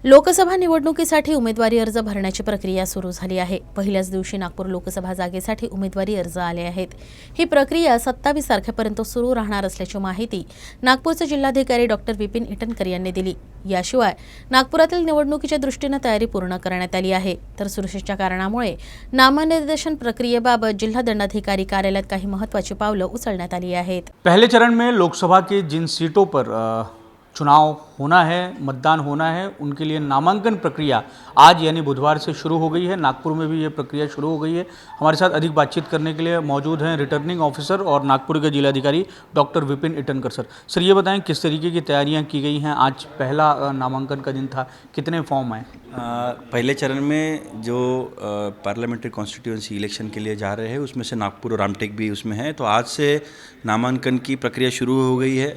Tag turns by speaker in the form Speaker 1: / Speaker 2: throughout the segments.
Speaker 1: लोकसभा निवडणुकीसाठी उमेदवारी अर्ज भरण्याची प्रक्रिया सुरू झाली आहे। पहिल्याच दिवशी नागपूर लोकसभा जागेसाठी उमेदवारी अर्ज आले आहेत। ही प्रक्रिया 27 तारखेपर्यंत सुरू राहणार असल्याची माहिती नागपूरचे जिल्हाधिकारी डॉक्टर विपिन इटनकर यांनी दिली। याशिवाय नागपुरातील निवडणुकीच्या दृष्टीने तयारी पूर्ण करण्यात आली आहे। तर सुरक्षेच्या कारणामुळे नामनिर्देशन प्रक्रियेबाबत जिल्हा दंडाधिकारी कार्यालयात काही महत्त्वाची पावलं उचलण्यात आली आहेत।
Speaker 2: पहले चरण में लोकसभा की जिन सीटों पर चुनाव होना है, मतदान होना है, उनके लिए नामांकन प्रक्रिया आज यानी बुधवार से शुरू हो गई है। नागपुर में भी ये प्रक्रिया शुरू हो गई है। हमारे साथ अधिक बातचीत करने के लिए मौजूद हैं रिटर्निंग ऑफिसर और नागपुर के जिलाधिकारी doctor Vipin Itankar sir. Sir ये बताएं किस तरीके की तैयारियां की गई हैं। आज पहला नामांकन का दिन था, कितने फॉर्म आए?
Speaker 3: पहले चरण में जो पार्लियामेंट्री कॉन्स्टिट्यूंसी इलेक्शन के लिए जा रहे हैं उसमें से नागपुर और रामटेक भी उसमें है। तो आज से नामांकन की प्रक्रिया शुरू हो गई है।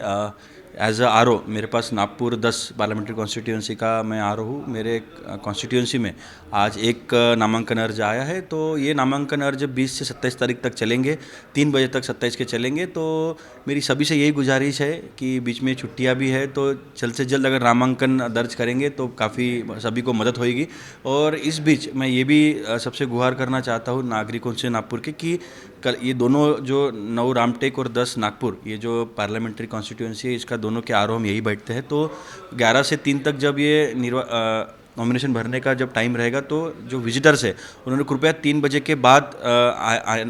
Speaker 3: एज अ आर मेरे पास नागपुर 10 पार्लियामेंट्री कॉन्स्टिट्यूंसी का मैं आर हूँ। मेरे कॉन्स्टिट्यूंसी में आज एक नामांकन अर्ज आया है। तो ये नामांकन अर्ज 20 से 27 तारीख तक चलेंगे, 3 बजे तक 27 के चलेंगे। तो मेरी सभी से यही गुजारिश है कि बीच में छुट्टियां भी है तो जल्द से जल्द अगर नामांकन दर्ज करेंगे तो काफ़ी सभी को मदद होगी। और इस बीच मैं ये भी सबसे गुहार करना चाहता हूँ नागरिकों से नागपुर के कि कल ये दोनों जो 9 रामटेक और 10 नागपुर ये जो पार्लियामेंट्री कॉन्स्टिट्यूंसी है इसका दोनों के आर हम यही बैठते हैं। तो 11 से 3 तक जब ये नॉमिनेशन भरने का जब टाइम रहेगा तो जो विजिटर्स है उन्होंने कृपया 3 बजे के बाद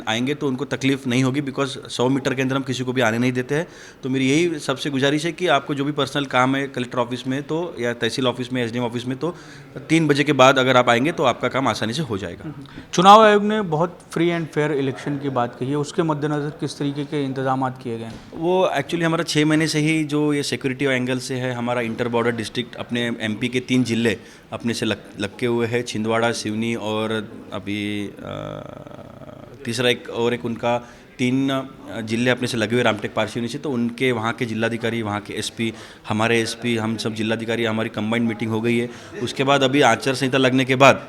Speaker 3: आएंगे तो उनको तकलीफ नहीं होगी, बिकॉज 100 मीटर के अंदर हम किसी को भी आने नहीं देते हैं। तो मेरी यही सबसे गुजारिश है कि आपको जो भी पर्सनल काम है कलेक्टर ऑफिस में तो या तहसील ऑफिस में, एसडीएम ऑफिस में, तो 3 बजे के बाद अगर आप आएंगे तो आपका काम आसानी से हो जाएगा।
Speaker 2: चुनाव आयोग ने बहुत फ्री एंड फेयर इलेक्शन की बात कही है, उसके मद्देनज़र किस तरीके के इंतजाम किए गए हैं?
Speaker 3: वो एक्चुअली हमारा 6 महीने से ही जो ये सिक्योरिटी एंगल से है, हमारा इंटर बॉर्डर डिस्ट्रिक्ट अपने एमपी के 3 जिले अपने से लग के हुए हैं, छिंदवाड़ा, सिवनी और अभी तीसरा एक उनका 3 जिले अपने से लगे हुए रामटेक पारसिवनी से। तो उनके वहाँ के जिलाधिकारी, वहाँ के एसपी, हमारे एसपी, हम सब जिलाधिकारी, हमारी कंबाइंड मीटिंग हो गई है। उसके बाद अभी आचार संहिता लगने के बाद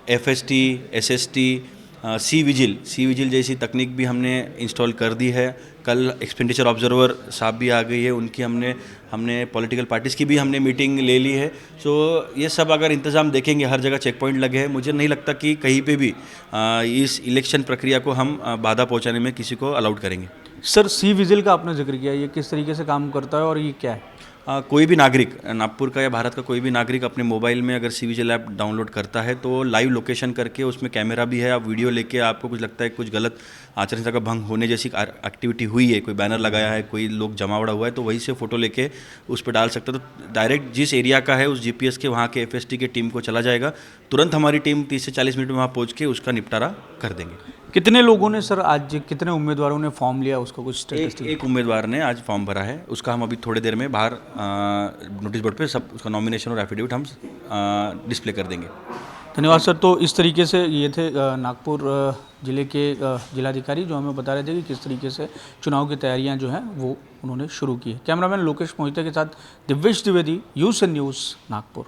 Speaker 3: एफएसटी, एसएसटी, सी विजिल जैसी तकनीक भी हमने इंस्टॉल कर दी है। कल एक्सपेंडिचर ऑब्जर्वर साहब भी आ गई है, उनकी हमने पॉलिटिकल पार्टीज़ की भी हमने मीटिंग ले ली है। सो ये सब अगर इंतज़ाम देखेंगे, हर जगह चेक पॉइंट लगे हैं, मुझे नहीं लगता कि कहीं पे भी इस इलेक्शन प्रक्रिया को हम बाधा पहुंचाने में किसी को अलाउड करेंगे।
Speaker 2: सर सी विजिल का आपने जिक्र किया, ये किस तरीके से काम करता है और ये क्या है?
Speaker 3: कोई भी नागरिक, नागपुर का या भारत का कोई भी नागरिक अपने मोबाइल में अगर सी विजिल ऐप डाउनलोड करता है तो लाइव लोकेशन करके, उसमें कैमरा भी है, आप वीडियो लेके आपको कुछ लगता है कुछ गलत आचार संहिता का भंग होने जैसी एक्टिविटी हुई है, कोई बैनर लगाया है, कोई लोग जमावड़ा हुआ है, तो वहीं से फ़ोटो लेके उस पर डाल सकते हो। तो डायरेक्ट जिस एरिया का है उस जीपीएस के वहाँ के एफएसटी के टीम को चला जाएगा, तुरंत हमारी टीम 30 से 40 मिनट में वहाँ पहुँच के उसका निपटारा कर देंगे।
Speaker 2: कितने लोगों ने सर, आज कितने उम्मीदवारों ने फॉर्म लिया, उसका कुछ स्टेटस?
Speaker 3: एक उम्मीदवार ने आज फॉर्म भरा है, उसका हम अभी थोड़ी देर में बाहर नोटिस बोर्ड पे सब उसका नॉमिनेशन और एफिडेविट हम डिस्प्ले कर देंगे।
Speaker 2: धन्यवाद सर। तो इस तरीके से ये थे नागपुर जिले के जिलाधिकारी जो हमें बता रहे थे कि किस तरीके से चुनाव की तैयारियां जो हैं वो उन्होंने शुरू की है। कैमरामैन लोकेश मोहिते के साथ दिव्येश द्विवेदी, यूएसएन न्यूज़, नागपुर।